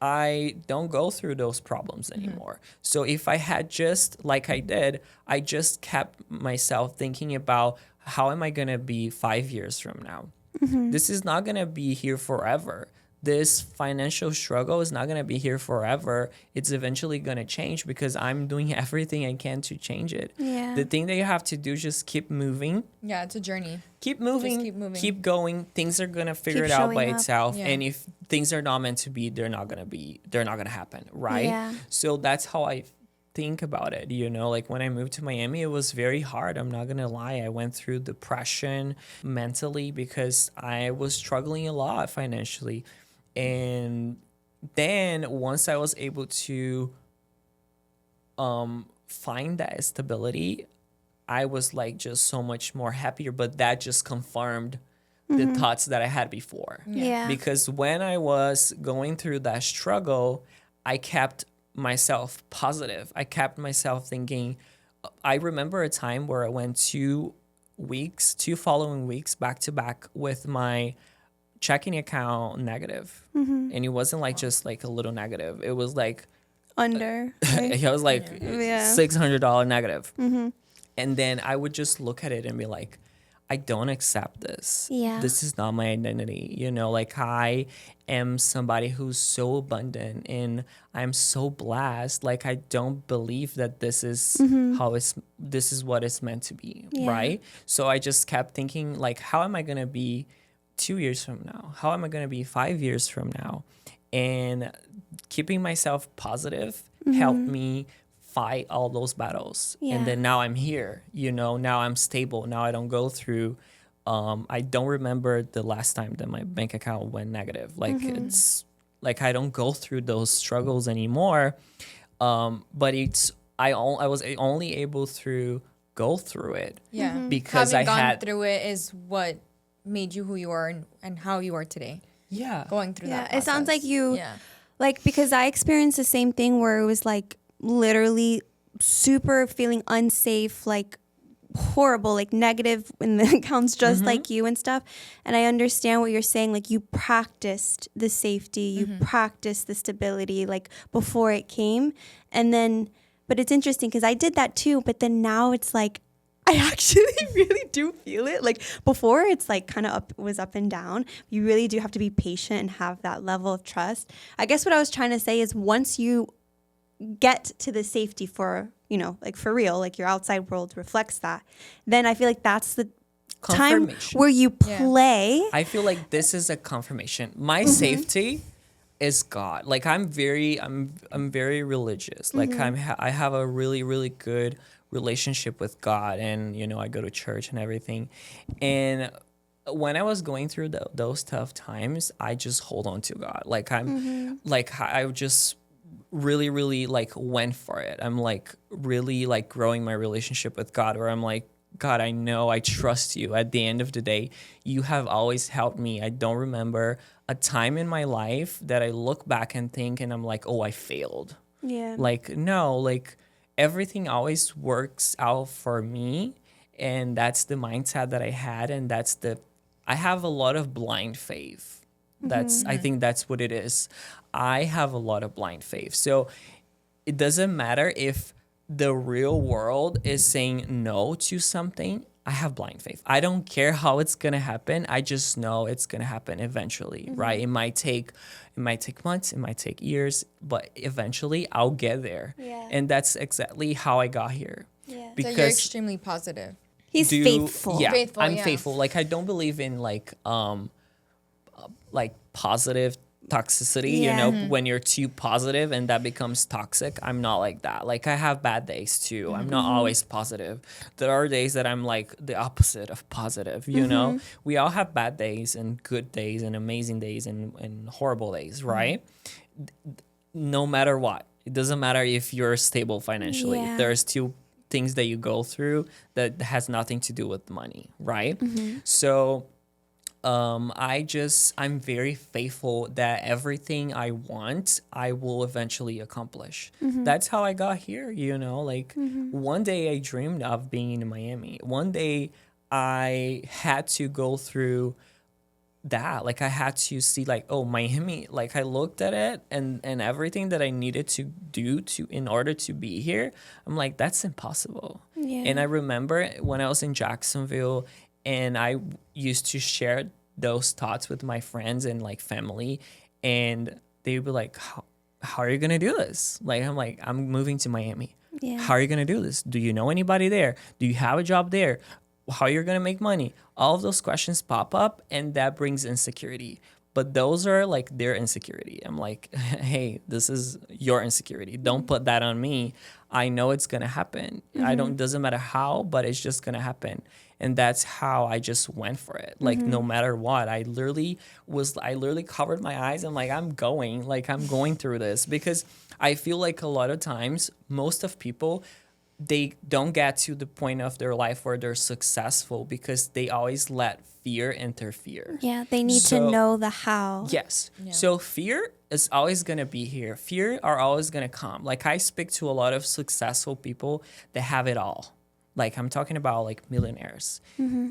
I don't go through those problems anymore. So if I had just, like I did, I just kept myself thinking about how am I going to be 5 years from now? This is not going to be here forever. This financial struggle is not going to be here forever. It's eventually going to change because I'm doing everything I can to change it. Yeah. The thing that you have to do is just keep moving. Yeah, it's a journey. Keep moving. Just keep moving. Keep going. Things are going to figure Keep it out by showing up. itself. Yeah. And if things are not meant to be, they're not going to happen, right? Yeah. So that's how I think about it. Like when I moved to Miami, it was very hard. I'm not going to lie. I went through depression mentally because I was struggling a lot financially. And then once I was able to find that stability, I was like just so much more happier. But that just confirmed the thoughts that I had before. Yeah. Because when I was going through that struggle, I kept myself positive. I kept myself thinking. I remember a time where I went 2 following weeks back to back with my checking account negative. And it wasn't like just like a little negative. It was like Under. Right? it was like Yeah. $600 negative. And then I would just look at it and be like, I don't accept this. Yeah. This is not my identity. You know, like I am somebody who's so abundant and I'm so blessed. Like I don't believe that this is this is what it's meant to be. Yeah. Right. So I just kept thinking like, how am I going to be 2 years from now? How am I going to be 5 years from now? And keeping myself positive helped me fight all those battles. Yeah. And then now I'm here, you know, now I'm stable. Now I don't go through, I don't remember the last time that my bank account went negative. Like it's like, I don't go through those struggles anymore. But I was only able to go through it. Yeah. Because Having I gone had, through it is what made you who you are and how you are today. yeah. Going through that Yeah, it sounds process. like you, Yeah. like, because I experienced the same thing where it was like literally super feeling unsafe, like horrible, like negative in the accounts, just like you and stuff. And I understand what you're saying. Like you practiced the safety, you practiced the stability, like before it came. And then, but it's interesting because I did that too. But then now it's like, I actually really do feel it. Like before it's like kind of was up and down. You really do have to be patient and have that level of trust. I guess what I was trying to say is once you get to the safety for, you know, like for real, like your outside world reflects that, then I feel like that's the time Confirmation. where you play. I feel like this is a confirmation. My safety is God. Like I'm very religious. Like I have a really good relationship with God, and you know I go to church and everything. And when I was going through those tough times, I just hold on to God. Like I just really like went for it. I'm like really like growing my relationship with God, where I'm like, God, I know I trust you. At the end of the day, you have always helped me. I don't remember a time in my life that I look back and think and I'm like, oh, I failed. Yeah. Like, no, like everything always works out for me. And that's the mindset that I had. And I have a lot of blind faith. I think that's what it is. I have a lot of blind faith. So it doesn't matter if the real world is saying no to something. I have blind faith. I don't care how it's going to happen. I just know it's going to happen eventually, right? It might take months, it might take years, but eventually I'll get there. Yeah. And that's exactly how I got here. Yeah. So you're extremely positive. He's faithful. Yeah, Faithful, I'm yeah. faithful. Like I don't believe in like positive toxicity, Yeah. you know, when you're too positive and that becomes toxic. I'm not like that. Like I have bad days too. I'm not always positive. There are days that I'm like the opposite of positive, you know? We all have bad days and good days and amazing days and horrible days, right? No matter what. It doesn't matter if you're stable financially. Yeah. There's two things that you go through that has nothing to do with money, right? So I'm very faithful that everything I want, I will eventually accomplish. That's how I got here, you know, like one day I dreamed of being in Miami. One day I had to go through that. Like I had to see like, oh, Miami, like I looked at it and everything that I needed to do in order to be here. I'm like, that's impossible. Yeah. And I remember when I was in Jacksonville and I used to share those thoughts with my friends and like family, and they would be like, how are you going to do this? Like, I'm like, I'm moving to Miami. Yeah. How are you going to do this? Do you know anybody there? Do you have a job there? How you're going to make money? All of those questions pop up, and that brings insecurity. But those are like their insecurity. I'm like, hey, this is your insecurity. Don't put that on me. I know it's going to happen. Doesn't matter how, but it's just going to happen. And that's how I just went for it. Like, no matter what, I literally covered my eyes. I'm like, I'm going through this, because I feel like a lot of times, most of people, they don't get to the point of their life where they're successful because they always let fear interfere. Yeah, they need to know the how. Yes. Yeah. So fear is always going to be here. Fear are always going to come. Like I speak to a lot of successful people that have it all. Like I'm talking about like millionaires.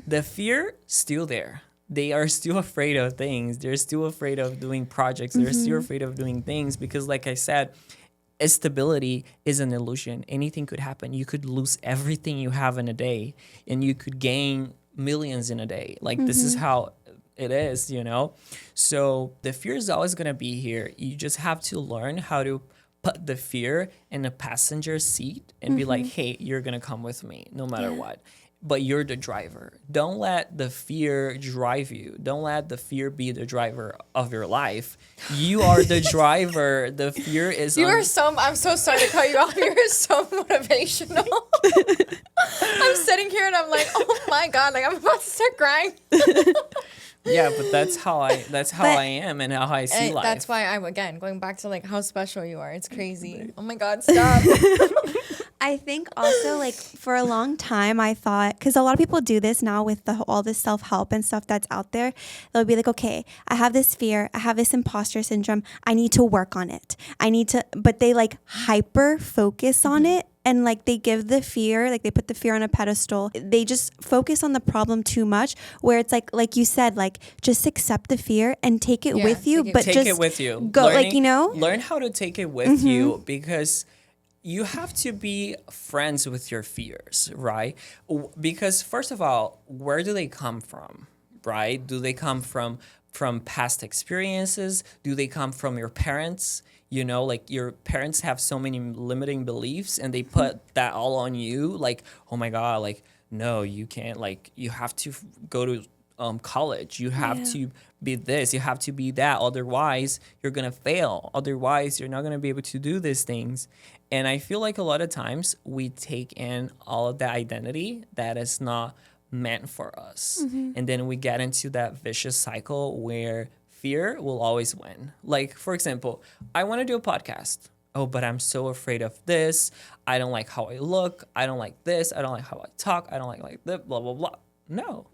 The fear still there. They are still afraid of things. They're still afraid of doing projects. They're still afraid of doing things because, like I said, stability is an illusion. Anything could happen. You could lose everything you have in a day, and you could gain millions in a day. Like this is how it is, you know? So the fear is always going to be here. You just have to learn how to put the fear in the passenger seat and be like, hey, you're going to come with me no matter what. But you're the driver. Don't let the fear drive you. Don't let the fear be the driver of your life. You are the driver. The fear is I'm so sorry to cut you off. You're so motivational. I'm sitting here and I'm like, oh my God, like I'm about to start crying. Yeah, but that's how I am and how I see life. That's why I'm, again, going back to like how special you are. It's crazy. Oh my God, stop. I think also, like, for a long time, I thought, because a lot of people do this now with all this self-help and stuff that's out there. They'll be like, okay, I have this fear. I have this imposter syndrome. I need to work on it. But they like hyper focus on it. And like they give the fear, like they put the fear on a pedestal. They just focus on the problem too much, where it's like you said, like just accept the fear and take it with you. But take just it with you. Go, learn how to take it with you, because you have to be friends with your fears, right? Because first of all, where do they come from, right? Do they come from past experiences? Do they come from your parents? You know, like your parents have so many limiting beliefs and they put that all on you. Like, oh my God, like, no, you can't, like, you have to go to college. You have to be this, you have to be that. Otherwise, you're going to fail. Otherwise, you're not going to be able to do these things. And I feel like a lot of times we take in all of that identity that is not meant for us. And then we get into that vicious cycle where fear will always win. Like, for example, I want to do a podcast. Oh, but I'm so afraid of this. I don't like how I look. I don't like this. I don't like how I talk. I don't like this, blah, blah, blah. No.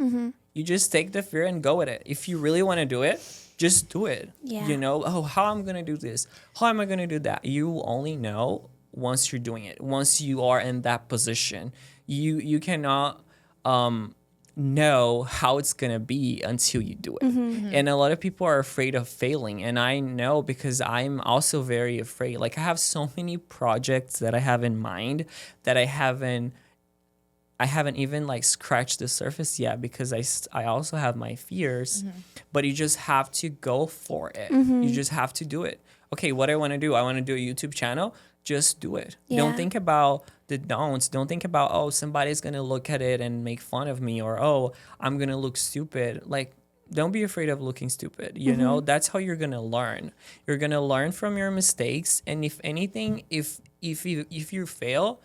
You just take the fear and go with it. If you really want to do it, just do it. Yeah. You know, oh, how am I going to do this? How am I going to do that? You only know once you're doing it. Once you are in that position. You cannot know how it's going to be until you do it. And a lot of people are afraid of failing. And I know, because I'm also very afraid. Like, I have so many projects that I have in mind that I haven't even like scratched the surface yet, because I also have my fears. But you just have to go for it. You just have to do it. Okay, what I want to do? I want to do a YouTube channel. Just do it. Don't think about the don'ts. Don't think about, oh, somebody's going to look at it and make fun of me, or, oh, I'm going to look stupid. Like, don't be afraid of looking stupid. You know, that's how you're going to learn. You're going to learn from your mistakes. And if anything, if you fail,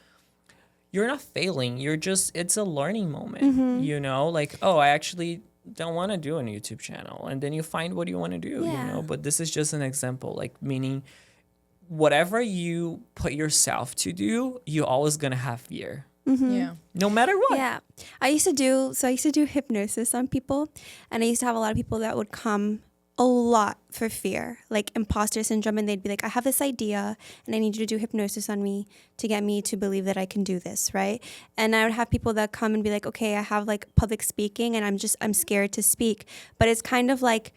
you're not failing. It's a learning moment, you know, like, oh, I actually don't want to do a YouTube channel. And then you find what you want to do, you know, but this is just an example, like, meaning whatever you put yourself to do, you're always going to have fear. No matter what. Yeah. I used to do hypnosis on people, and I used to have a lot of people that would come a lot for fear, like imposter syndrome, and they'd be like, I have this idea and I need you to do hypnosis on me to get me to believe that I can do this, right? And I would have people that come and be like, okay, I have like public speaking and I'm scared to speak. But it's kind of like,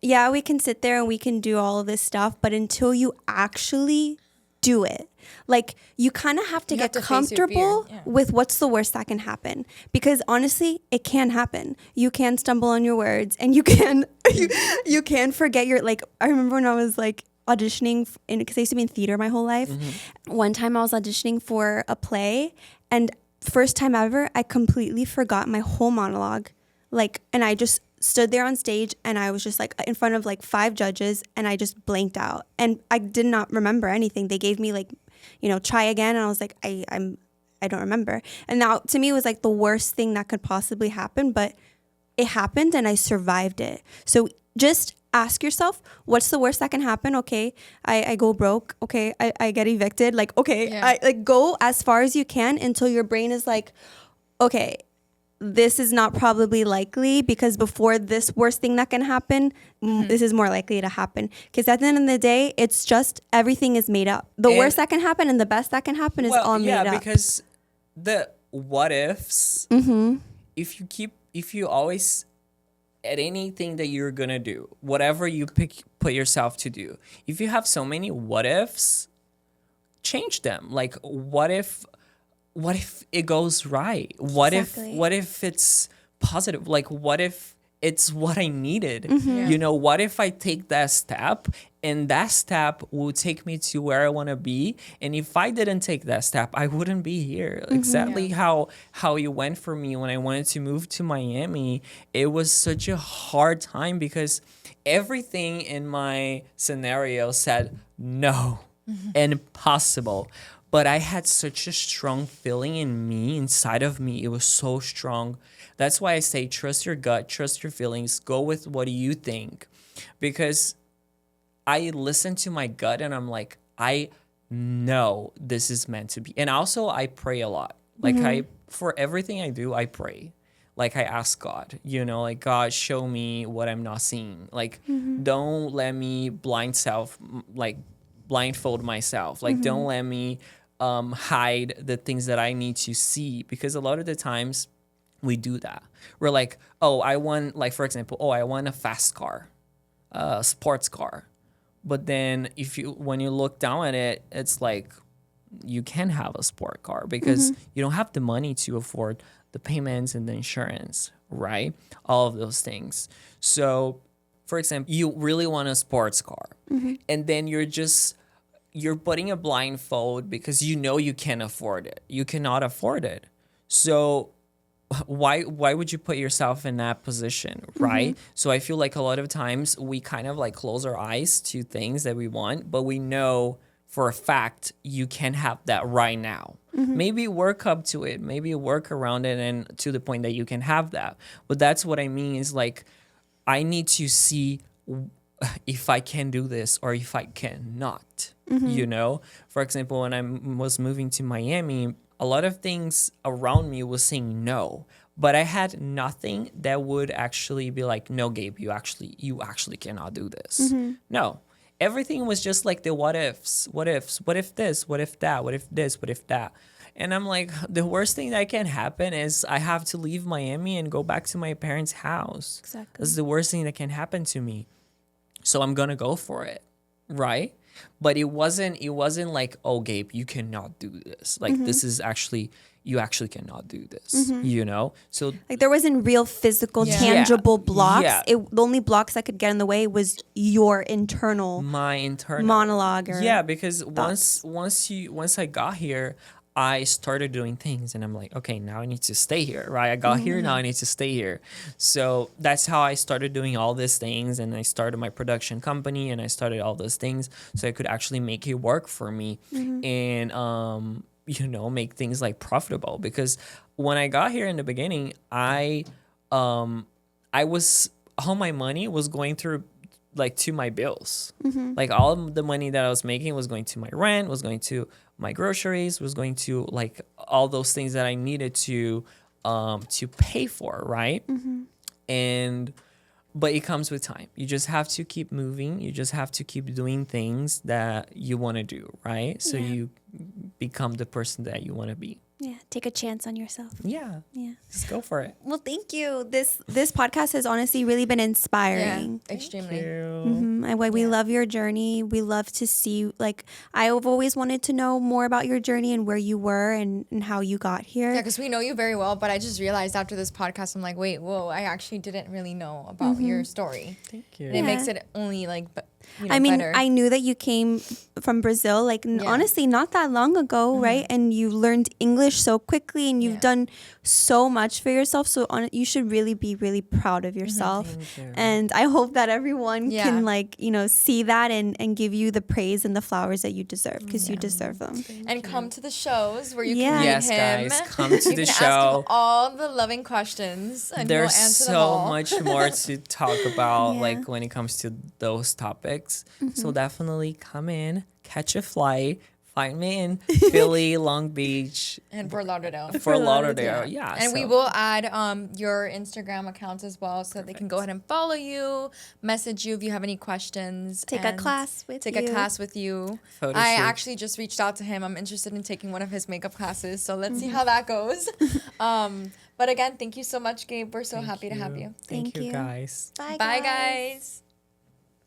yeah, we can sit there and we can do all of this stuff, but until you actually do it, like, you kind of have to get comfortable with what's the worst that can happen. Because honestly, it can happen. You can stumble on your words, and you can you can forget your, like, I remember when I was like auditioning because I used to be in theater my whole life. One time I was auditioning for a play, and first time ever, I completely forgot my whole monologue. Like, and I just stood there on stage, and I was just like in front of like 5 judges, and I just blanked out, and I did not remember anything. They gave me like, you know, try again, and I was like, I don't remember. And now to me it was like the worst thing that could possibly happen, but it happened and I survived it. So just ask yourself, what's the worst that can happen? Okay, I go broke. Okay, I get evicted. Like, okay, I like go as far as you can until your brain is like, okay, this is not probably likely, because before this worst thing that can happen, this is more likely to happen. Because at the end of the day, it's just everything is made up. The worst that can happen and the best that can happen is all made up. Yeah, because the what ifs, if you always, at anything that you're going to do, whatever you put yourself to do, if you have so many what ifs, change them. Like, what if what if it goes right? What Exactly. if it's positive? Like, what if it's what I needed? Yeah. You know, what if I take that step and that step will take me to where I want to be? And if I didn't take that step, I wouldn't be here. Exactly how it went for me when I wanted to move to Miami. It was such a hard time because everything in my scenario said no, impossible. But I had such a strong feeling in me, inside of me. It was so strong. That's why I say trust your gut, trust your feelings, go with what you think. Because I listen to my gut and I'm like, I know this is meant to be. And also I pray a lot. Like for everything I do, I pray. Like I ask God, you know, like God, show me what I'm not seeing. Like don't let me blindfold myself. Like don't let me hide the things that I need to see, because a lot of the times we do that. We're like, oh, I want, like for example, oh, I want a fast car, a sports car. But then when you look down at it, it's like you can have a sport car because you don't have the money to afford the payments and the insurance, right? All of those things. So, for example, you really want a sports car, and then you're putting a blindfold because you know you can't afford it. You cannot afford it. So why would you put yourself in that position, right? So I feel like a lot of times we kind of like close our eyes to things that we want, but we know for a fact you can have that right now. Maybe work up to it, maybe work around it and to the point that you can have that. But that's what I mean is like, I need to see if I can do this or if I cannot, you know? For example, when I was moving to Miami, a lot of things around me was saying no, but I had nothing that would actually be like, no, Gabe, you actually cannot do this. No, everything was just like the what ifs, what if this, what if that, what if this, what if that. And I'm like, the worst thing that can happen is I have to leave Miami and go back to my parents' house. Exactly. That's the worst thing that can happen to me. So I'm going to go for it, right? But it wasn't like, oh, Gabe, you cannot do this. Like, this is actually, you actually cannot do this, you know? So Like there wasn't real physical, Yeah. tangible blocks. Yeah. The only blocks that could get in the way was your internal my internal monologue. Or yeah, because thoughts. once I got here, I started doing things and I'm like, okay, now I need to stay here, right? I got here, now I need to stay here. So that's how I started doing all these things, and I started my production company and I started all those things so I could actually make it work for me and you know, make things like profitable. Because when I got here in the beginning, I was, all my money was going through like to my bills. Like all of the money that I was making was going to my rent, was going to my groceries, was going to like all those things that I needed to pay for, right? And but it comes with time. You just have to keep moving. You just have to keep doing things that you want to do, right? So you become the person that you want to be. Yeah, take a chance on yourself. Yeah. Yeah. Just go for it. Well, thank you. This podcast has honestly really been inspiring. Extremely. We love your journey. We love to see, like, I've always wanted to know more about your journey and where you were and how you got here. Yeah, because we know you very well, but I just realized after this podcast, I'm like, wait, whoa, I actually didn't really know about your story. Thank you. And it makes it only like, I mean, better. I knew that you came from Brazil, like honestly, not that long ago, right? And you learned English so quickly, and you've done so much for yourself. So you should really be really proud of yourself. Thank you. And I hope that everyone can see that and give you the praise and the flowers that you deserve, because you deserve them. And come to the shows where you Yeah. can meet Yes, him. guys, come to You the can show. ask him all the loving questions, and There's he'll answer them so all. much more to talk about, Yeah. like when it comes to those topics. So definitely come in, catch a flight, find me in Philly, Long Beach, And Fort Lauderdale. Fort Lauderdale. Yeah, And we so- will add your Instagram accounts as well, so that they can go ahead and follow you, message you if you have any questions. Take a and class with Take you. a class with you. Photo I shoot. actually just reached out to him. I'm interested in taking one of his makeup classes, so let's see how that goes. But again, thank you so much, Gabe. We're so happy to have you. Thank Thank you, you. guys. Bye, guys.